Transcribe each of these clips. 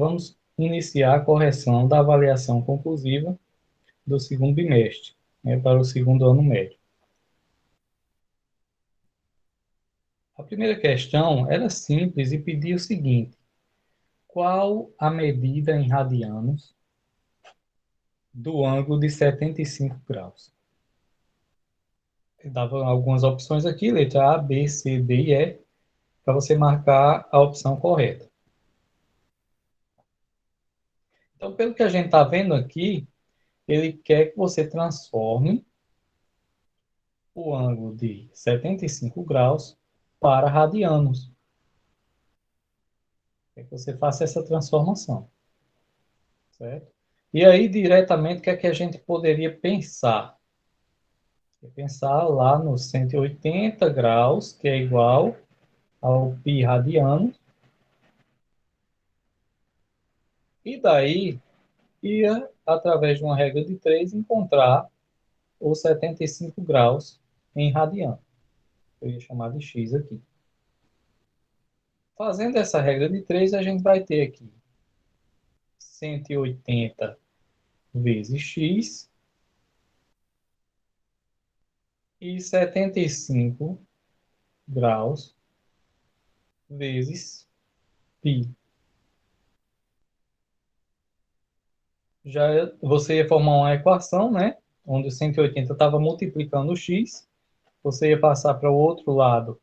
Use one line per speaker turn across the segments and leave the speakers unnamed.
vamos iniciar a correção da avaliação conclusiva do segundo bimestre, né, para o segundo ano médio. A primeira questão era simples e pedia o seguinte: qual a medida em radianos do ângulo de 75 graus? Eu dava algumas opções aqui, letra A, B, C, D e E, para você marcar a opção correta. Então, pelo que a gente está vendo aqui, ele quer que você transforme o ângulo de 75 graus para radianos. Quer que você faça essa transformação, certo? E aí, diretamente, o que é que a gente poderia pensar? Pensar lá nos 180 graus, que é igual ao π radiano, e daí ia, através de uma regra de 3, encontrar os 75 graus em radiano. Eu ia chamar de x aqui. Fazendo essa regra de 3, a gente vai ter aqui 180 vezes x e 75 graus vezes π. Já você ia formar uma equação, né? Onde o 180 estava multiplicando o x, você ia passar para o outro lado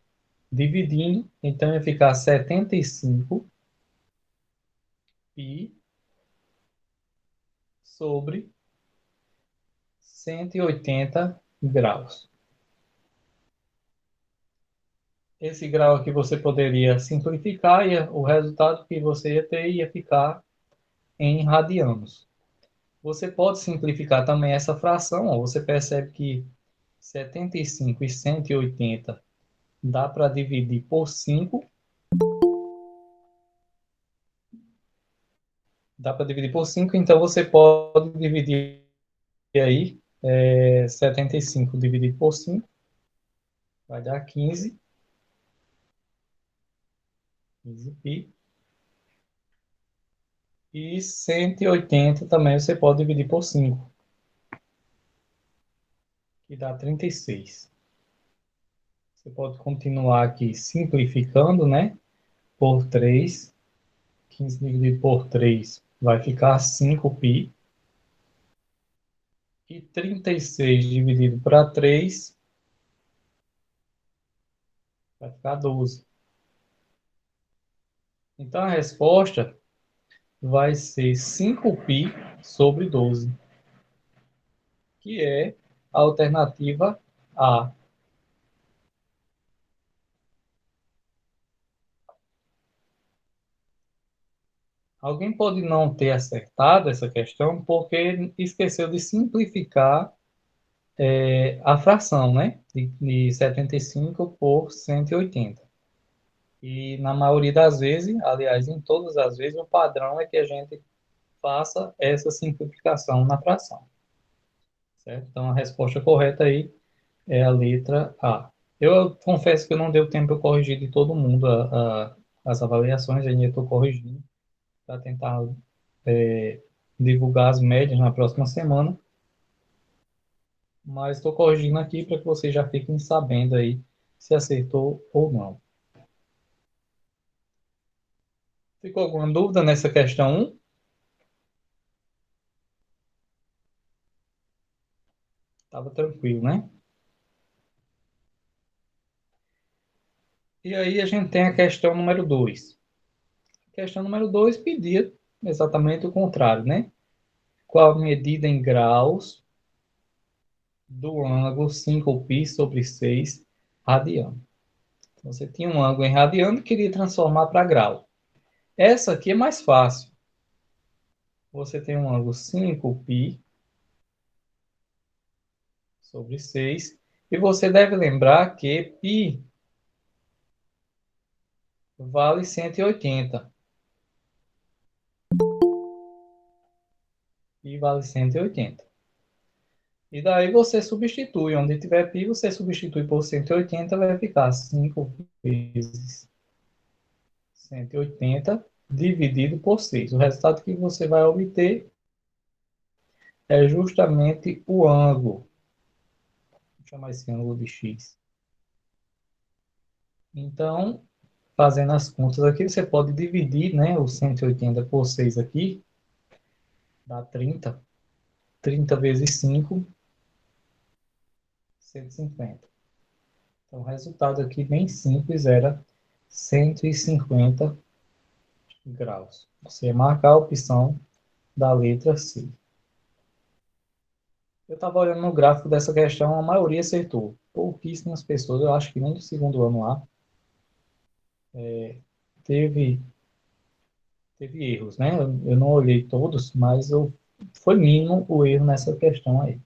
dividindo, então ia ficar 75 π sobre 180 graus. Esse grau aqui você poderia simplificar e o resultado que você ia ter ia ficar em radianos. Você pode simplificar também essa fração, ó, você percebe que 75 e 180 dá para dividir por 5. Dá para dividir por 5, então você pode dividir aí 75 dividido por 5, vai dar 15 pi. E 180 também você pode dividir por 5, que dá 36. Você pode continuar aqui simplificando, né? Por 3. 15 dividido por 3 vai ficar 5 pi. E 36 dividido para 3 vai ficar 12. Então a resposta vai ser 5π sobre 12, que é a alternativa A. Alguém pode não ter acertado essa questão porque esqueceu de simplificar a fração, né? De 75 por 180. E na maioria das vezes, aliás, em todas as vezes, o padrão é que a gente faça essa simplificação na fração, certo? Então, a resposta correta aí é a letra A. Eu confesso que não deu tempo eu corrigir de todo mundo as avaliações, ainda estou corrigindo para tentar divulgar as médias na próxima semana, mas estou corrigindo aqui para que vocês já fiquem sabendo aí se acertou ou não. Ficou alguma dúvida nessa questão 1? Estava tranquilo, né? E aí a gente tem a questão número 2. A questão número 2 pedia exatamente o contrário, né? Qual a medida em graus do ângulo 5π sobre 6 radiano? Então, você tinha um ângulo em radiano e queria transformar para grau. Essa aqui é mais fácil. Você tem um ângulo 5π sobre 6 e você deve lembrar que π vale 180. Π vale 180. E daí você substitui, onde tiver π, você substitui por 180, vai ficar 5 vezes 180. dividido por 6. O resultado que você vai obter é justamente o ângulo. Vou chamar esse ângulo de x. Então, fazendo as contas aqui, você pode dividir, né, o 180 por 6 aqui, dá 30. 30 vezes 5, 150. Então, o resultado aqui, bem simples, era 150 graus. Você marcar a opção da letra C. Eu estava olhando no gráfico dessa questão, a maioria acertou. Pouquíssimas pessoas, eu acho que nem do segundo ano lá, teve, teve erros, né? Eu não olhei todos, mas foi mínimo o erro nessa questão aí.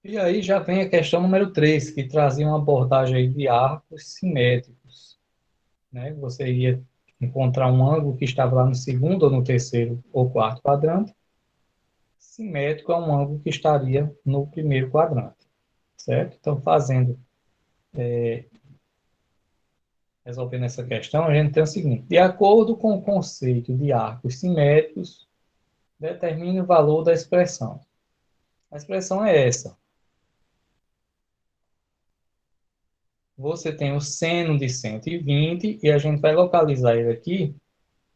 E aí já vem a questão número 3, que trazia uma abordagem aí de arcos simétricos, né? Você ia encontrar um ângulo que estava lá no segundo ou no terceiro ou quarto quadrante. Simétrico é um ângulo que estaria no primeiro quadrante, certo? Então, resolvendo essa questão, a gente tem o seguinte: de acordo com o conceito de arcos simétricos, determine o valor da expressão. A expressão é essa. Você tem o seno de 120 e a gente vai localizar ele aqui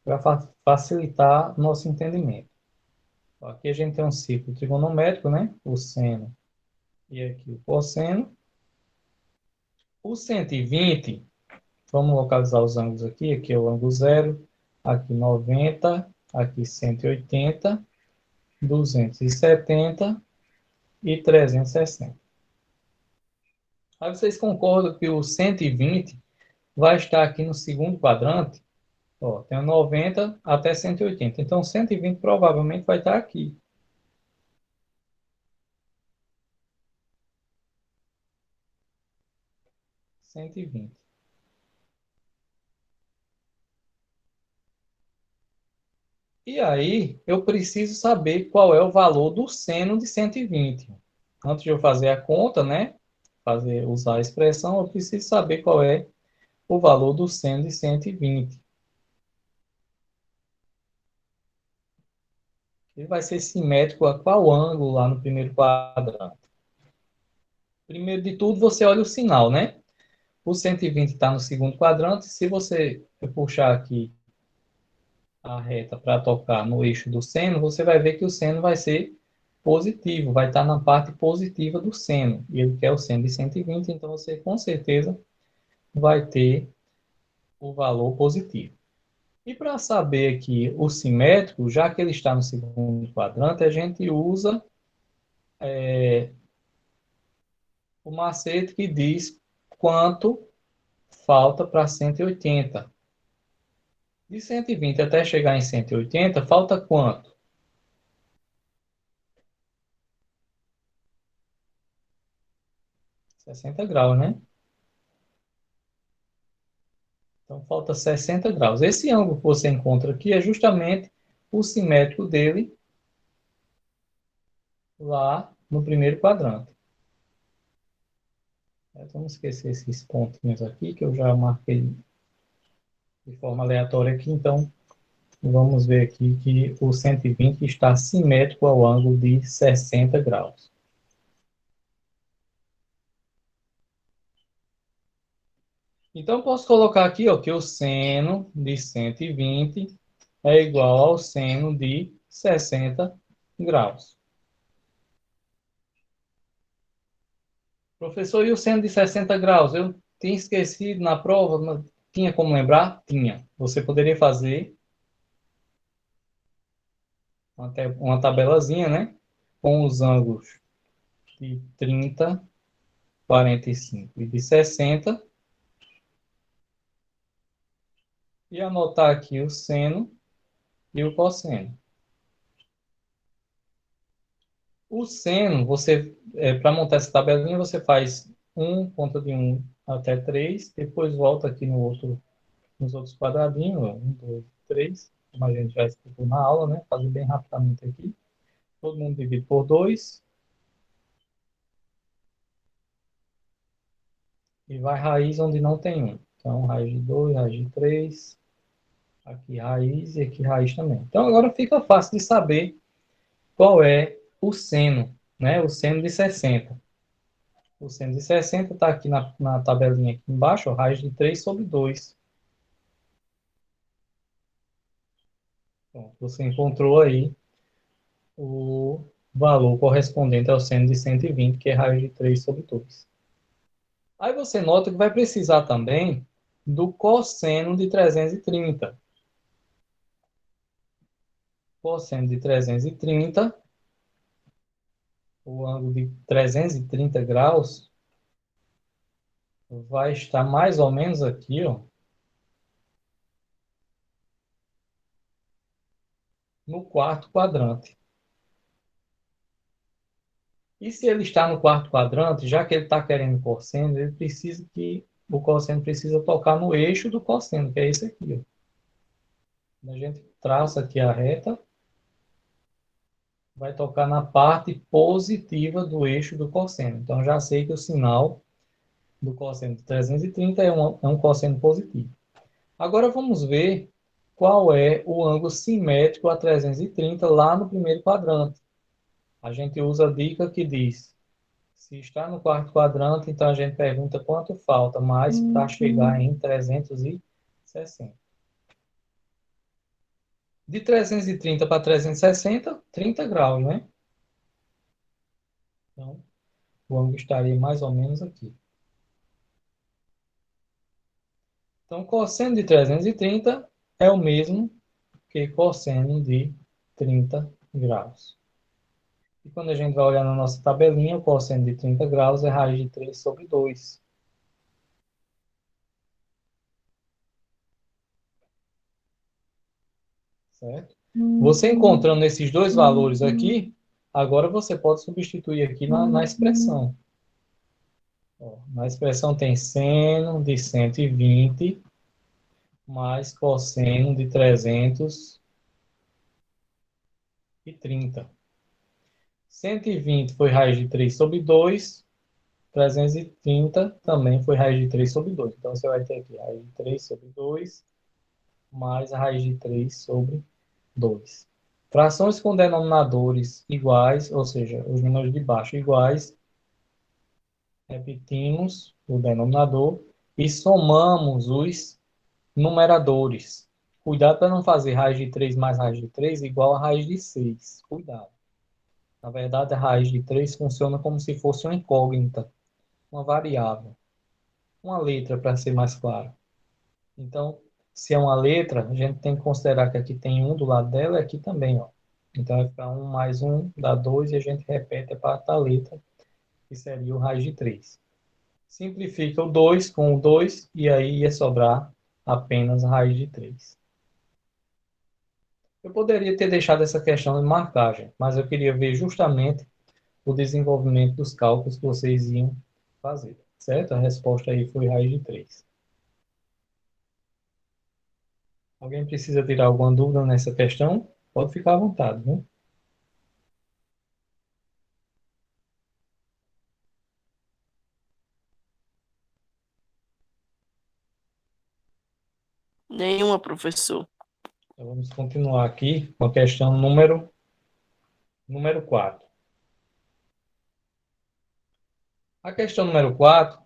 para facilitar nosso entendimento. Aqui a gente tem um círculo trigonométrico, né? O seno e aqui o cosseno. O 120, vamos localizar os ângulos aqui. Aqui é o ângulo zero, aqui 90, aqui 180, 270 e 360. Aí vocês concordam que o 120 vai estar aqui no segundo quadrante? Ó, tem o 90 até 180. Então, 120 provavelmente vai estar aqui. 120. E aí, eu preciso saber qual é o valor do seno de 120. Antes de eu fazer a conta, né? Usar a expressão, eu preciso saber qual é o valor do seno de 120. Ele vai ser simétrico a qual ângulo lá no primeiro quadrante? Primeiro de tudo, você olha o sinal, né? O 120 está no segundo quadrante. Se você puxar aqui a reta para tocar no eixo do seno, você vai ver que o seno vai ser positivo, vai estar na parte positiva do seno. E ele quer o seno de 120, então você com certeza vai ter o valor positivo. E para saber aqui o simétrico, já que ele está no segundo quadrante, a gente usa o macete que diz quanto falta para 180. De 120 até chegar em 180, falta quanto? 60 graus, né? Então, falta 60 graus. Esse ângulo que você encontra aqui é justamente o simétrico dele lá no primeiro quadrante. Vamos esquecer esses pontinhos aqui, que eu já marquei de forma aleatória aqui. Então, vamos ver aqui que o 120 está simétrico ao ângulo de 60 graus. Então, posso colocar aqui ó, que o seno de 120 é igual ao seno de 60 graus. Professor, e o seno de 60 graus? Eu tinha esquecido na prova, mas tinha como lembrar? Tinha. Você poderia fazer uma tabelazinha, né? Com os ângulos de 30, 45 e de 60 e anotar aqui o seno e o cosseno. O seno, para montar essa tabelinha, você faz conta de 1 até 3, depois volta aqui nos outros quadradinhos, ó, 1, 2, 3, como a gente já explicou na aula, né? Fazer bem rapidamente aqui. Todo mundo divide por 2. e vai raiz onde não tem um. Então, raiz de 2, raiz de 3, aqui raiz e aqui raiz também. Então, agora fica fácil de saber qual é o seno, né? O seno de 60. O seno de 60 está aqui na tabelinha aqui embaixo, ó, raiz de 3 sobre 2. Então, você encontrou aí o valor correspondente ao seno de 120, que é raiz de 3 sobre 2. Aí você nota que vai precisar também do cosseno de 330. Cosseno de 330, o ângulo de 330 graus, vai estar mais ou menos aqui, ó, no quarto quadrante. E se ele está no quarto quadrante, já que ele está querendo cosseno, ele precisa que o cosseno precisa tocar no eixo do cosseno, que é esse aqui, ó. A gente traça aqui a reta, vai tocar na parte positiva do eixo do cosseno. Então, já sei que o sinal do cosseno de 330 é um cosseno positivo. Agora, vamos ver qual é o ângulo simétrico a 330 lá no primeiro quadrante. A gente usa a dica que diz, se está no quarto quadrante, então a gente pergunta quanto falta mais para chegar em 360. De 330 para 360, 30 graus, né? Então, o ângulo estaria mais ou menos aqui. Então, cosseno de 330 é o mesmo que cosseno de 30 graus. E quando a gente vai olhar na nossa tabelinha, o cosseno de 30 graus é raiz de 3 sobre 2. Certo? Você encontrando esses dois valores aqui, agora você pode substituir aqui na expressão. Ó, na expressão tem seno de 120 mais cosseno de 330. 120 foi raiz de 3 sobre 2, 330 também foi raiz de 3 sobre 2. Então, você vai ter aqui raiz de 3 sobre 2 mais a raiz de 3 sobre 2. Frações com denominadores iguais, ou seja, os números de baixo iguais, repetimos o denominador e somamos os numeradores. Cuidado para não fazer raiz de 3 mais raiz de 3 igual a raiz de 6. Cuidado. Na verdade, a raiz de 3 funciona como se fosse uma incógnita, uma variável, uma letra, para ser mais claro. Então, se é uma letra, a gente tem que considerar que aqui tem um do lado dela e aqui também, ó. Então, vai ficar 1 mais 1 dá 2 e a gente repete a parte da letra, que seria o raiz de 3. Simplifica o 2 com o 2 e aí ia sobrar apenas a raiz de 3. Eu poderia ter deixado essa questão de marcagem, mas eu queria ver justamente o desenvolvimento dos cálculos que vocês iam fazer, certo? A resposta aí foi raiz de 3. Alguém precisa tirar alguma dúvida nessa questão? Pode ficar à vontade, né?
Nenhuma, professor.
Então, vamos continuar aqui com a questão número 4. A questão número 4,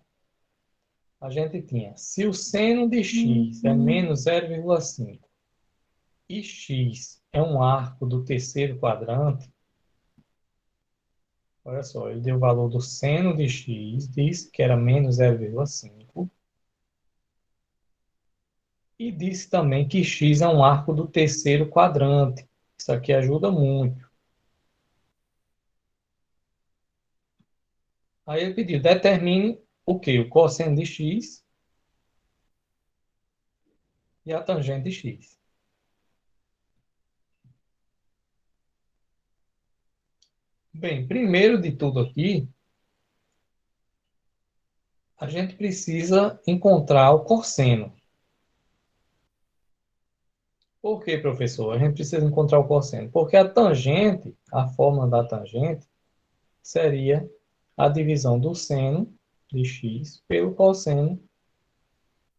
a gente tinha, se o seno de x é menos 0,5 e x é um arco do terceiro quadrante, olha só, ele deu o valor do seno de x, disse que era menos 0,5, e disse também que x é um arco do terceiro quadrante. Isso aqui ajuda muito. Aí ele pediu, determine o quê? O cosseno de x e a tangente de x. Bem, primeiro de tudo aqui, a gente precisa encontrar o cosseno. Por que, professor? A gente precisa encontrar o cosseno. Porque a tangente, a fórmula da tangente, seria a divisão do seno de x pelo cosseno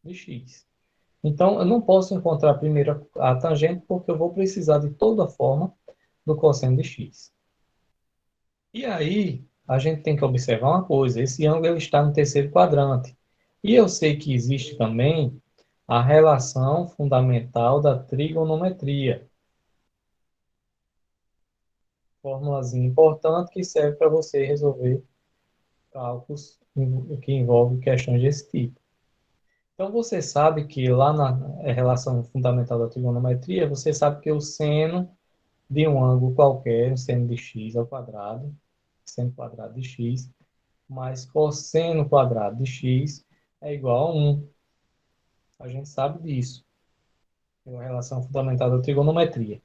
de x. Então, eu não posso encontrar primeiro a tangente porque eu vou precisar de toda forma do cosseno de x. E aí, a gente tem que observar uma coisa, esse ângulo ele está no terceiro quadrante. E eu sei que existe também a relação fundamental da trigonometria. Formulazinha importante que serve para você resolver cálculos que envolvem questões desse tipo. Então, você sabe que lá na relação fundamental da trigonometria, você sabe que o seno de um ângulo qualquer, o seno de x ao quadrado, seno quadrado de x, mais cosseno quadrado de x é igual a 1. A gente sabe disso, pela relação fundamental da trigonometria.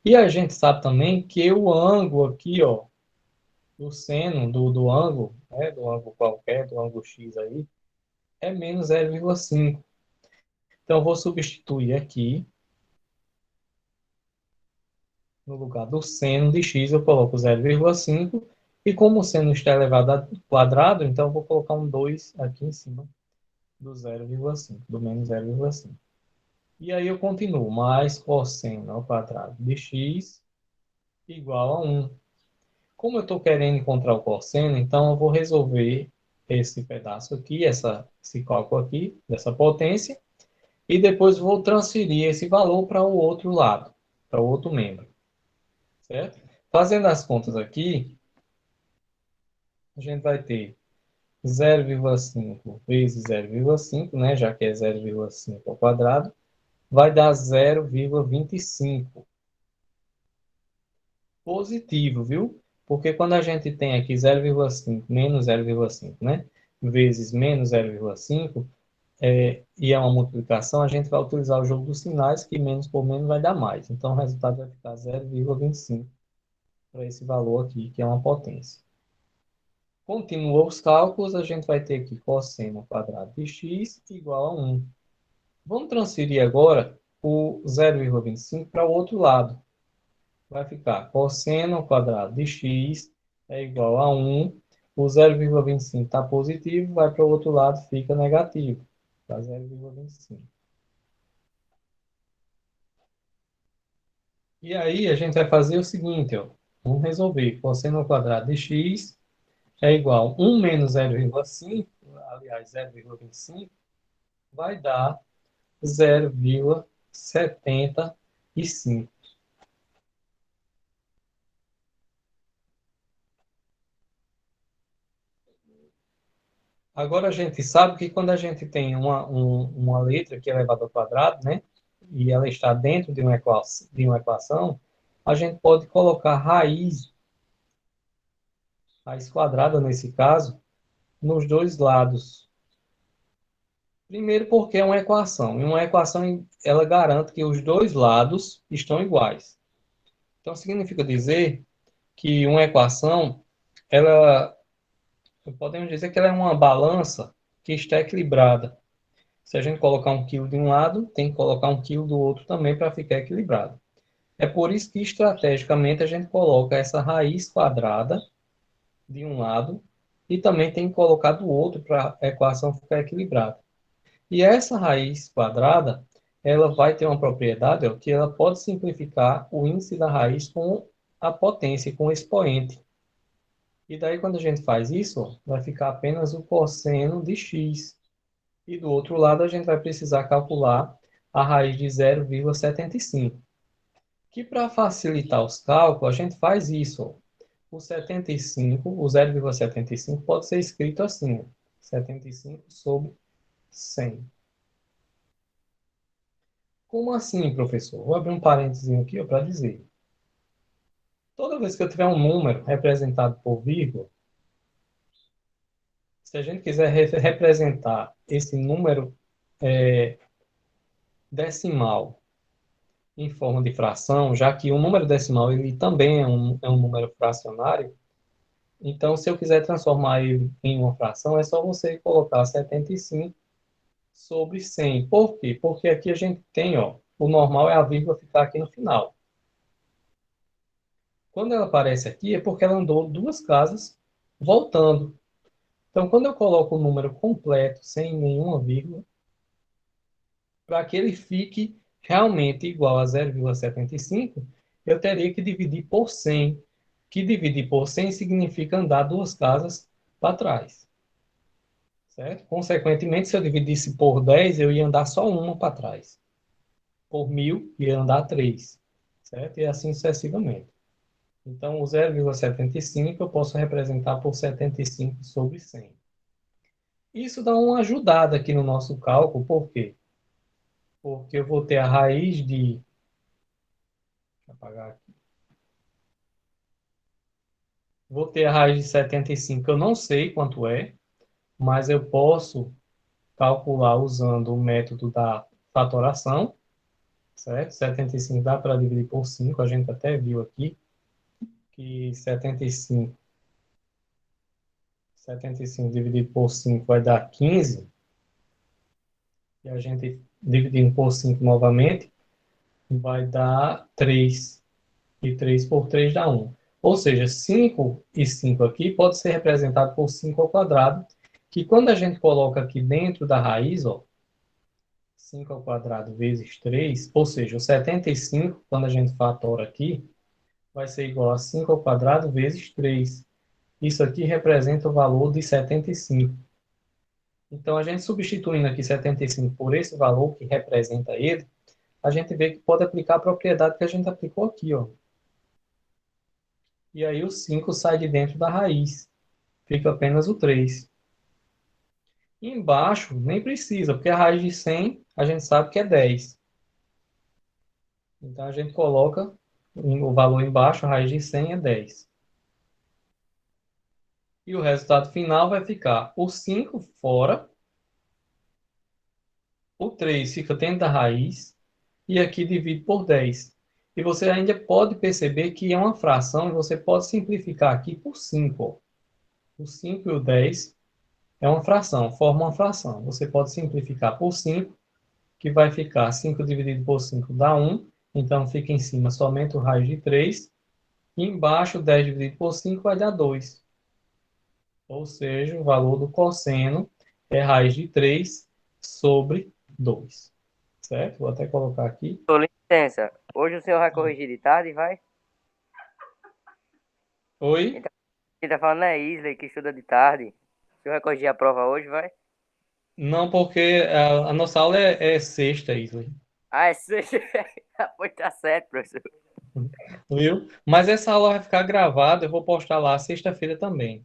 E a gente sabe também que o ângulo aqui, ó, o seno do ângulo, né, do ângulo qualquer, do ângulo x aí, é menos 0,5. Então, eu vou substituir aqui, no lugar do seno de x, eu coloco 0,5. E como o seno está elevado ao quadrado, então eu vou colocar um 2 aqui em cima do 0,5, do menos 0,5. E aí eu continuo, mais cosseno ao quadrado de x igual a 1. Como eu estou querendo encontrar o cosseno, então eu vou resolver esse pedaço aqui, esse cálculo aqui, dessa potência, e depois vou transferir esse valor para o outro lado, para o outro membro, certo? Fazendo as contas aqui, a gente vai ter 0,5 vezes 0,5, né, já que é 0,5 ao quadrado, vai dar 0,25. Positivo, viu? Porque quando a gente tem aqui 0,5 menos 0,5, né? Vezes menos 0,5, e é uma multiplicação, a gente vai utilizar o jogo dos sinais, que menos por menos vai dar mais. Então, o resultado vai ficar 0,25 para esse valor aqui, que é uma potência. Continua os cálculos, a gente vai ter aqui cosseno ao quadrado de x igual a 1. Vamos transferir agora o 0,25 para o outro lado. Vai ficar cosseno ao quadrado de x é igual a 1. O 0,25 está positivo, vai para o outro lado, fica negativo. Dá 0,25. E aí a gente vai fazer o seguinte, ó. Vamos resolver. Cosseno ao quadrado de x é igual a 1 menos 0,5, aliás, 0,25, vai dar 0,75. Agora a gente sabe que quando a gente tem uma letra que é elevada ao quadrado, né? E ela está dentro de uma equação, a gente pode colocar raiz quadrada nesse caso, nos dois lados. Primeiro porque é uma equação. E uma equação, ela garante que os dois lados estão iguais. Então, significa dizer que uma equação, ela, podemos dizer que ela é uma balança que está equilibrada. Se a gente colocar 1 quilo de um lado, tem que colocar 1 quilo do outro também para ficar equilibrado. É por isso que, estrategicamente, a gente coloca essa raiz quadrada de um lado e também tem que colocar do outro para a equação ficar equilibrada. E essa raiz quadrada, ela vai ter uma propriedade, ó, que ela pode simplificar o índice da raiz com a potência, com o expoente. E daí, quando a gente faz isso, ó, vai ficar apenas o cosseno de x. E do outro lado, a gente vai precisar calcular a raiz de 0,75. Que para facilitar os cálculos, a gente faz isso, ó. O 75, o 0,75 pode ser escrito assim, ó, 75 sobre 100. Como assim, professor? Vou abrir um parênteses aqui para dizer. Toda vez que eu tiver um número representado por vírgula, se a gente quiser representar esse número decimal em forma de fração, já que o número decimal ele também é um número fracionário, então se eu quiser transformar ele em uma fração, é só você colocar 75 sobre 100. Por quê? Porque aqui a gente tem, ó, o normal é a vírgula ficar aqui no final. Quando ela aparece aqui, é porque ela andou duas casas voltando. Então, quando eu coloco o número completo, sem nenhuma vírgula, para que ele fique realmente igual a 0,75, eu teria que dividir por 100, que dividir por 100 significa andar duas casas para trás, certo? Consequentemente, se eu dividisse por 10, eu ia andar só uma para trás. Por 1.000, ia andar 3, certo? E assim sucessivamente. Então, o 0,75 eu posso representar por 75 sobre 100. Isso dá uma ajudada aqui no nosso cálculo, por quê? Porque eu vou ter a raiz de... Deixa eu apagar aqui. Vou ter a raiz de 75, eu não sei quanto é, mas eu posso calcular usando o método da fatoração, certo? 75 dá para dividir por 5, a gente até viu aqui que 75 dividido por 5 vai dar 15, e a gente dividindo por 5 novamente, vai dar 3, e 3 por 3 dá 1. Ou seja, 5 e 5 aqui pode ser representado por 5 ao quadrado, que quando a gente coloca aqui dentro da raiz, ó, 5 ao quadrado vezes 3, ou seja, o 75, quando a gente fatora aqui, vai ser igual a 5 ao quadrado vezes 3. Isso aqui representa o valor de 75. Então, a gente substituindo aqui 75 por esse valor que representa ele, a gente vê que pode aplicar a propriedade que a gente aplicou aqui, ó. E aí o 5 sai de dentro da raiz. Fica apenas o 3. E embaixo, nem precisa, porque a raiz de 100 a gente sabe que é 10. Então, a gente coloca o valor embaixo, a raiz de 100 é 10. E o resultado final vai ficar o 5 fora, o 3 fica dentro da raiz, e aqui divide por 10. E você ainda pode perceber que é uma fração, e você pode simplificar aqui por 5. Ó. O 5 e o 10 é uma fração, forma uma fração. Você pode simplificar por 5, que vai ficar 5 dividido por 5 dá 1, então fica em cima somente o raiz de 3, e embaixo 10 dividido por 5 vai dar 2. Ou seja, o valor do cosseno é raiz de 3 sobre 2. Certo? Vou até colocar aqui.
Com licença, hoje o senhor vai corrigir de tarde, vai?
Oi?
Quem tá falando é Isley, que estuda de tarde. O senhor vai corrigir a prova hoje, vai?
Não, porque a nossa aula é sexta, Isley.
Ah, é sexta. Pois tá certo, professor.
Viu? Mas essa aula vai ficar gravada, eu vou postar lá sexta-feira também.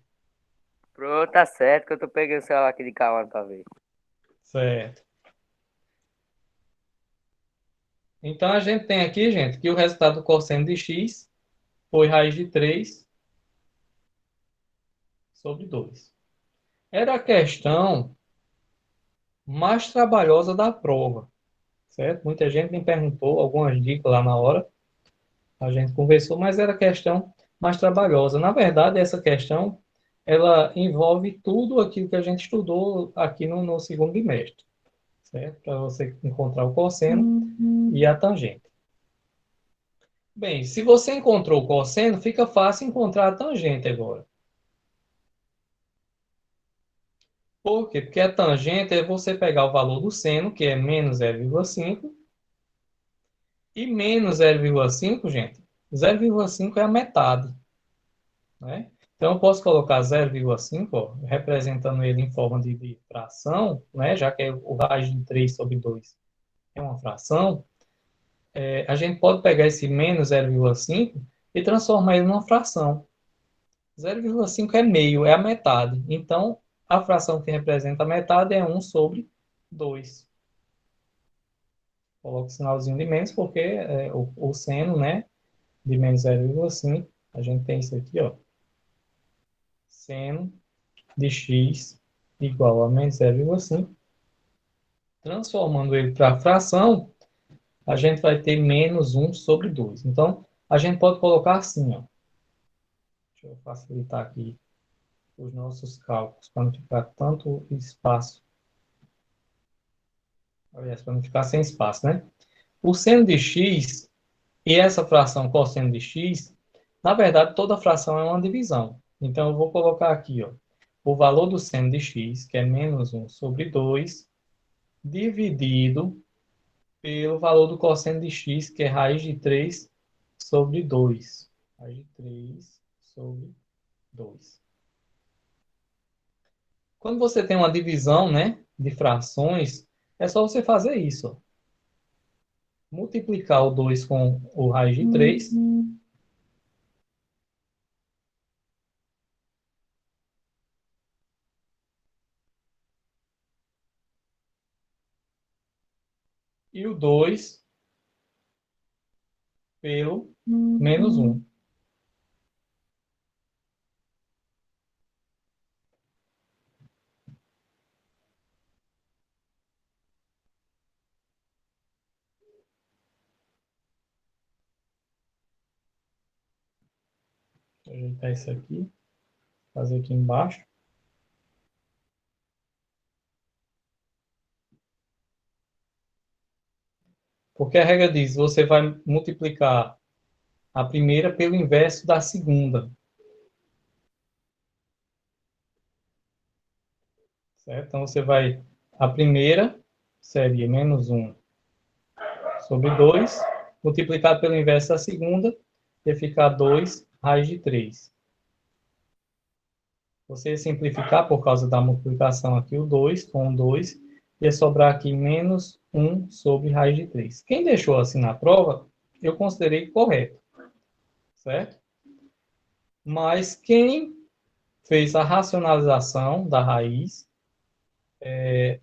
Pronto, tá certo, que eu tô pegando o celular aqui de calma pra ver.
Certo. Então a gente tem aqui, gente, que o resultado do cosseno de x foi raiz de 3 sobre 2. Era a questão mais trabalhosa da prova, certo? Muita gente me perguntou algumas dicas lá na hora, a gente conversou, mas era a questão mais trabalhosa. Na verdade, essa questão, ela envolve tudo aquilo que a gente estudou aqui no segundo bimestre, certo? Para você encontrar o cosseno e a tangente. Bem, se você encontrou o cosseno, fica fácil encontrar a tangente agora. Por quê? Porque a tangente é você pegar o valor do seno, que é menos 0,5, e menos 0,5, gente, 0,5 é a metade, né? Então, eu posso colocar 0,5, ó, representando ele em forma de fração, né? Já que é o raiz de 3 sobre 2 é uma fração, a gente pode pegar esse menos 0,5 e transformar ele numa fração. 0,5 é meio, é a metade. Então, a fração que representa a metade é 1 sobre 2. Coloco o sinalzinho de menos porque o seno, né, de menos 0,5, a gente tem isso aqui, ó. Seno de x igual a menos 0,5. Transformando ele para fração, a gente vai ter menos 1 sobre 2. Então, a gente pode colocar assim, ó. Deixa eu facilitar aqui os nossos cálculos, para não ficar tanto espaço. Aliás, para não ficar sem espaço, né? O seno de x e essa fração cosseno de x, na verdade, toda fração é uma divisão. Então, eu vou colocar aqui, ó. o valor do seno de x, que é menos 1 sobre 2, dividido pelo valor do cosseno de x, que é raiz de 3 sobre 2. Raiz de 3 sobre 2. Quando você tem uma divisão, né, de frações, é só você fazer isso. Ó. Multiplicar o 2 com o raiz de 3. E o 2 pelo menos 1. Vou ajeitar isso aqui. Fazer aqui embaixo. Porque a regra diz, você vai multiplicar a primeira pelo inverso da segunda. Certo? Então, você vai... A primeira seria menos 1 sobre 2, multiplicado pelo inverso da segunda, ia ficar 2 raiz de 3. Você ia simplificar por causa da multiplicação aqui o 2 com o 2, ia sobrar aqui menos 1 sobre raiz de 3. Quem deixou assim na prova, eu considerei correto. Certo? Mas quem fez a racionalização da raiz,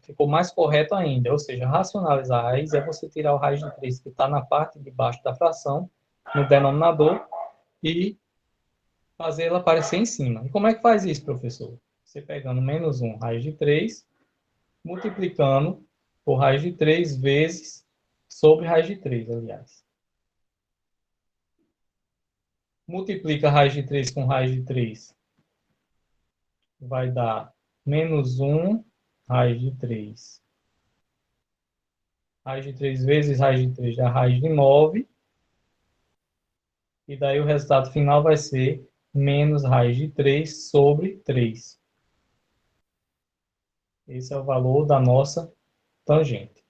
ficou mais correto ainda. Ou seja, racionalizar a raiz é você tirar o raiz de 3 que está na parte de baixo da fração, no denominador, e fazer ela aparecer em cima. E como é que faz isso, professor? Você pegando menos 1 raiz de 3, multiplicando por raiz de 3 vezes sobre raiz de 3, aliás. Multiplica raiz de 3 com raiz de 3. Vai dar menos 1 raiz de 3. Raiz de 3 vezes raiz de 3 dá raiz de 9. E daí o resultado final vai ser menos raiz de 3 sobre 3. Esse é o valor da nossa tangente.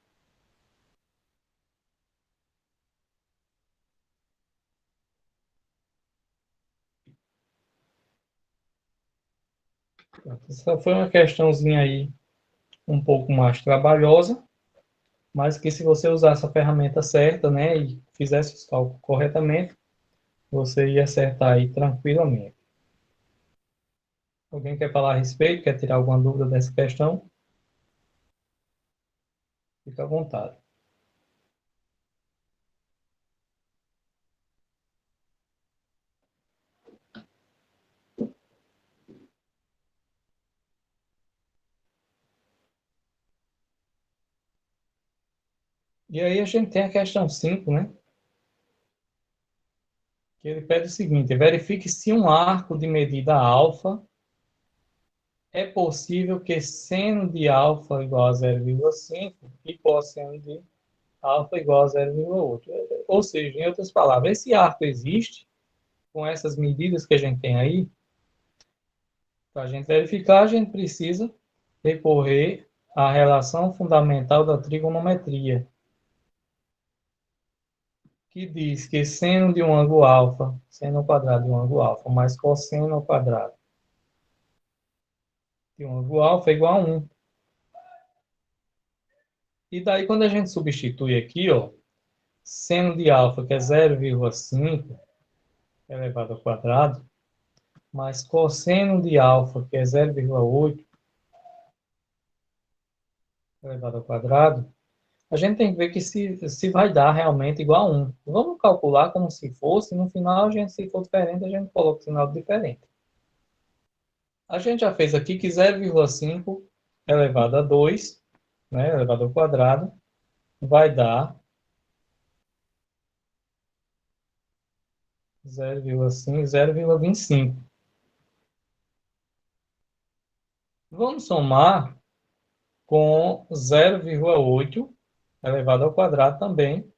Essa foi uma questãozinha aí um pouco mais trabalhosa, mas que se você usasse a ferramenta certa, né, e fizesse os cálculos corretamente, você ia acertar aí tranquilamente. Alguém quer falar a respeito? Quer tirar alguma dúvida dessa questão? Fica à vontade. E aí a gente tem a questão 5, né? Que ele pede o seguinte: verifique se um arco de medida alfa é possível que seno de alfa igual a 0,5 e cosseno de alfa igual a 0,8. Ou seja, em outras palavras, esse arco existe com essas medidas que a gente tem aí. Para a gente verificar, a gente precisa recorrer à relação fundamental da trigonometria, que diz que seno de um ângulo alfa, seno ao quadrado de um ângulo alfa, mais cosseno ao quadrado de um ângulo alfa é igual a 1. E daí, quando a gente substitui aqui, ó, seno de alfa, que é 0,5 elevado ao quadrado, mais cosseno de alfa, que é 0,8 elevado ao quadrado, a gente tem que ver que se vai dar realmente igual a 1. Vamos calcular como se fosse, no final, a gente, se for diferente, a gente coloca o sinal diferente. A gente já fez aqui que 0,5 elevado a 2, né, elevado ao quadrado, vai dar 0,5, 0,25. Vamos somar com 0,8 elevado ao quadrado também,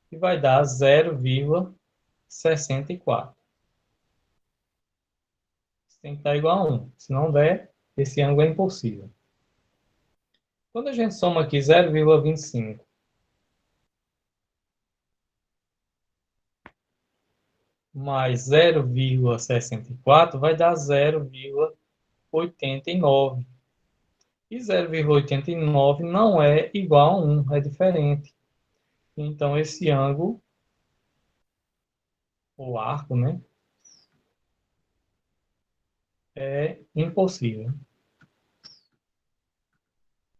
que vai dar 0,64. Tem que estar igual a 1. Se não der, Esse ângulo é impossível. Quando a gente soma aqui 0,25 mais 0,64 vai dar 0,89. E 0,89 não é igual a 1, é diferente. Então, esse ângulo, o arco, né, é impossível.